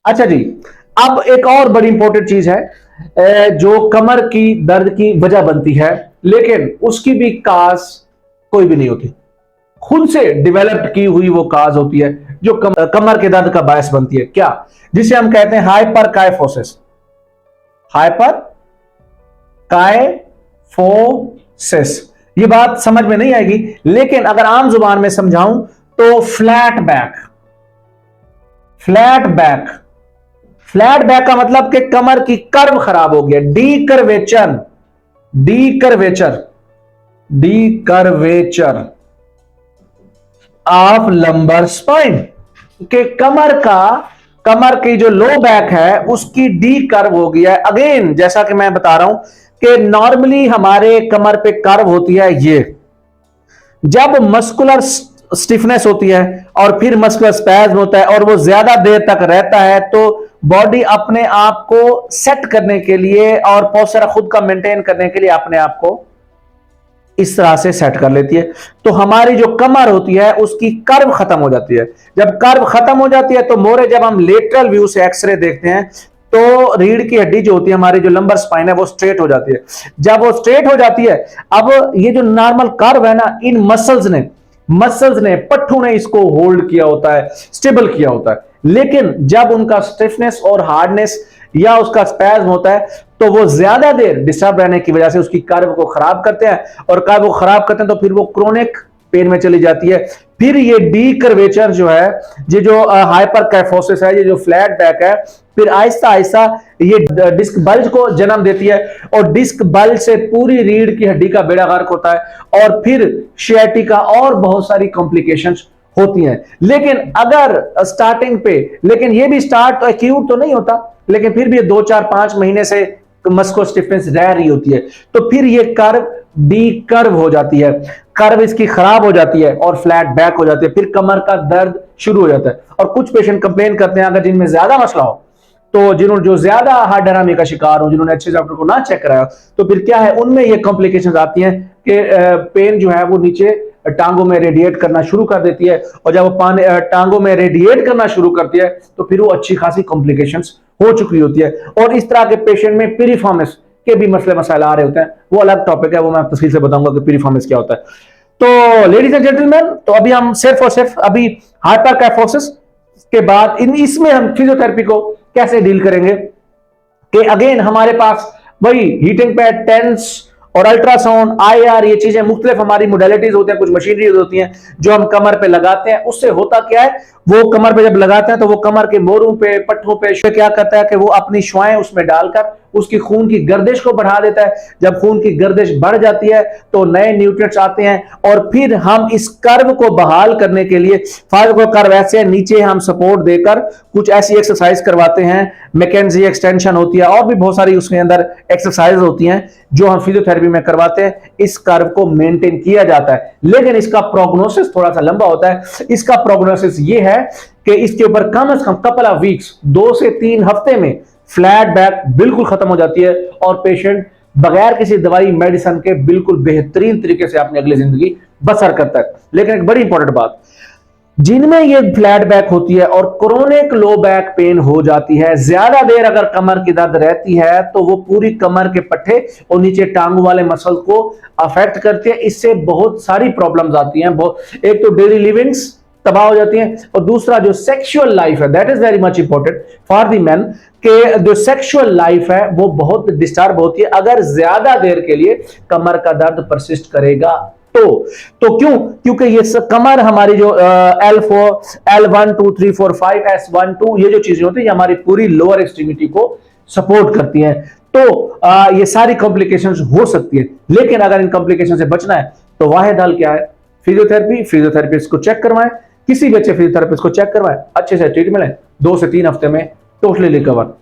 अच्छा जी, अब एक और बड़ी इंपॉर्टेंट चीज है जो कमर की दर्द की वजह बनती है, लेकिन उसकी भी काज कोई भी नहीं होती, खुद से डेवलप्ड की हुई वो काज होती है जो कमर के दर्द का बायस बनती है। क्या? जिसे हम कहते हैं हाइपर काइफोसिस। Hyper kyphosis. ये बात समझ में नहीं आएगी, लेकिन अगर आम जुबान में समझाऊं तो flat back. Flat back, flat back का मतलब कि कमर की कर्व खराब हो गया, D curvature, D curvature, D curvature of lumbar spine, के कमर की जो लो बैक है उसकी डी कर्व हो गया है। अगेन जैसा कि मैं बता रहा हूं कि नॉर्मली हमारे कमर पे कर्व होती है ये, जब मस्कुलर स्टिफनेस होती है और फिर मस्कुलर स्पैज्म होता है और वो ज्यादा देर तक रहता है, तो बॉडी अपने आप को सेट करने के लिए और पोस्चर खुद का मेंटेन करने के लिए अपने आप को इस तरह से सेट कर लेती है। तो हमारी जो कमर होती है उसकी कर्व खत्म हो जाती है। जब कर्व खत्म हो जाती है तो मोरे जब हम लेटरल व्यू से एक्सरे देखते हैं तो रीढ़ की हड्डी जो होती है, हमारी जो लंबर स्पाइन है, वो स्ट्रेट हो जाती है। जब वो स्ट्रेट हो जाती है, अब ये जो नॉर्मल कर्व है ना, इन मसल्स ने पट्ठों ने इसको होल्ड किया होता है, स्टेबल किया होता है। लेकिन जब उनका स्टिफनेस और हार्डनेस या उसका स्पैज्म होता है तो वो ज्यादा देर डिस्टर्ब रहने की वजह से उसकी कर्व को खराब करते हैं, और कर्व को खराब करते हैं तो फिर वो क्रोनिक पेन में चली जाती है। फिर ये डी कर्वेचर जो है, ये जो हाइपर कैफोसिस है, ये जो फ्लैट बैक है, फिर आहिस्ता आहिस्ता ये डिस्क बल्ज को जन्म देती है, और डिस्क बल्ज से पूरी रीढ़ की हड्डी का बेड़ा गर्क होता है, और फिर शियाटिका और बहुत सारी कॉम्प्लिकेशंस होती हैं। लेकिन अगर स्टार्टिंग पे, लेकिन ये भी स्टार्ट एक्यूट तो नहीं होता, लेकिन फिर भी 2-4-5 महीने से मस्कुलर स्टिफनेस रह रही होती है, तो फिर ये कर्व डी कर्व हो जाती है, कर्व इसकी खराब हो जाती है और फ्लैट बैक हो जाती है, फिर कमर का दर्द शुरू हो जाता है। और कुछ पेशेंट कंप्लेन करते हैं, अगर जिनमें ज्यादा मसला हो, तो जिन्होंने जो ज्यादा हार्ट डरामी का शिकार हो, जिन्होंने अच्छे डॉक्टर को ना चेक कराया, तो फिर क्या है, उनमें ये कॉम्प्लिकेशंस आती हैं कि पेन जो है वो नीचे टांगों में रेडिएट करना शुरू कर देती है, और जब वो टांगों में रेडिएट करना शुरू करती है तो फिर वो अच्छी खासी कॉम्प्लिकेशंस हो चुकी होती है। और इस तरह के पेशेंट में पिरिफॉर्मिस के भी मसले मसाइल आ रहे होते हैं, वो अलग टॉपिक है, वो मैं तफसील से बताऊंगा कि पिरिफॉर्मिस क्या होता है। तो लेडीज एंड जेंटलमैन, तो अभी हम सिर्फ और सिर्फ अभी हाइपर कैफोसिस के बाद इसमें हम फिजियोथेरेपी को कैसे डील करेंगे, कि अगेन हमारे पास वही हीटिंग पैड, टेंस और अल्ट्रासाउंड, आईआर, ये चीजें मुख्तलिफ हमारी मोडेलिटीज होती हैं, कुछ मशीनरीज होती हैं जो हम कमर पे लगाते हैं। उससे होता क्या है, वो कमर पे जब लगाते हैं तो वो कमर के मोरों पे, पट्टों पे क्या करता है कि वो अपनी श्वाएं उसमें डालकर उसकी खून की गर्दिश को बढ़ा देता है। जब खून की गर्दिश बढ़ जाती है तो नए न्यूट्रिएंट्स आते हैं, और फिर हम इस कर्व को बहाल करने के लिए, फाइबर को कर्व ऐसे नीचे हम सपोर्ट देकर कुछ ऐसी एक्सरसाइज करवाते हैं, मैकेंजी एक्सटेंशन होती है और भी बहुत सारी उसके अंदर एक्सरसाइज होती हैं जो हम फिजियोथेरेपी में करवाते हैं। इस कर्व को मेंटेन किया जाता है, लेकिन इसका प्रोग्नोसिस थोड़ा सा लंबा होता है। इसका प्रोग्नोसिस ये है कि इसके ऊपर कम से कम कपल ऑफ वीक्स, 2 से 3 हफ्ते में फ्लैट बैक बिल्कुल खत्म हो जाती है, और पेशेंट बगैर किसी दवाई मेडिसिन के बिल्कुल बेहतरीन तरीके से अपनी अगली जिंदगी बसर करता है। लेकिन एक बड़ी इंपॉर्टेंट बात, जिनमें ये फ्लैट बैक होती है और क्रोनिक लो बैक पेन हो जाती है, ज्यादा देर अगर कमर की दर्द रहती है तो वो पूरी कमर के पट्टे और नीचे टांगों वाले मसल को अफेक्ट करती है। इससे बहुत सारी प्रॉब्लम्स आती हैं। एक तो डेली लिविंग्स तबाह हो जाती हैं, और दूसरा जो सेक्सुअल लाइफ है, that is very much important for the man, के जो सेक्सुअल लाइफ है वो बहुत डिस्टर्ब होती है अगर ज्यादा देर के लिए कमर का दर्द परसिस्ट करेगा। तो क्यों? क्योंकि ये कमर हमारी जो L4, L1, 2, 3, 4, 5, S1, 2, ये जो चीजें होती है हमारी पूरी लोअर एक्सट्रीमिटी को सपोर्ट करती हैं। तो ये सारी कॉम्प्लिकेशंस हो सकती है, लेकिन अगर इन कॉम्प्लिकेशन से बचना है तो वाहिद हल क्या है, फिजियोथेरेपी। फिजियोथेरेपिस्ट को चेक करवाएं, किसी भी अच्छे फिजियोथेरेपिस्ट को चेक करवाएं, अच्छे से ट्रीटमेंट लें, 2 से 3 हफ्ते में टोटली रिकवर।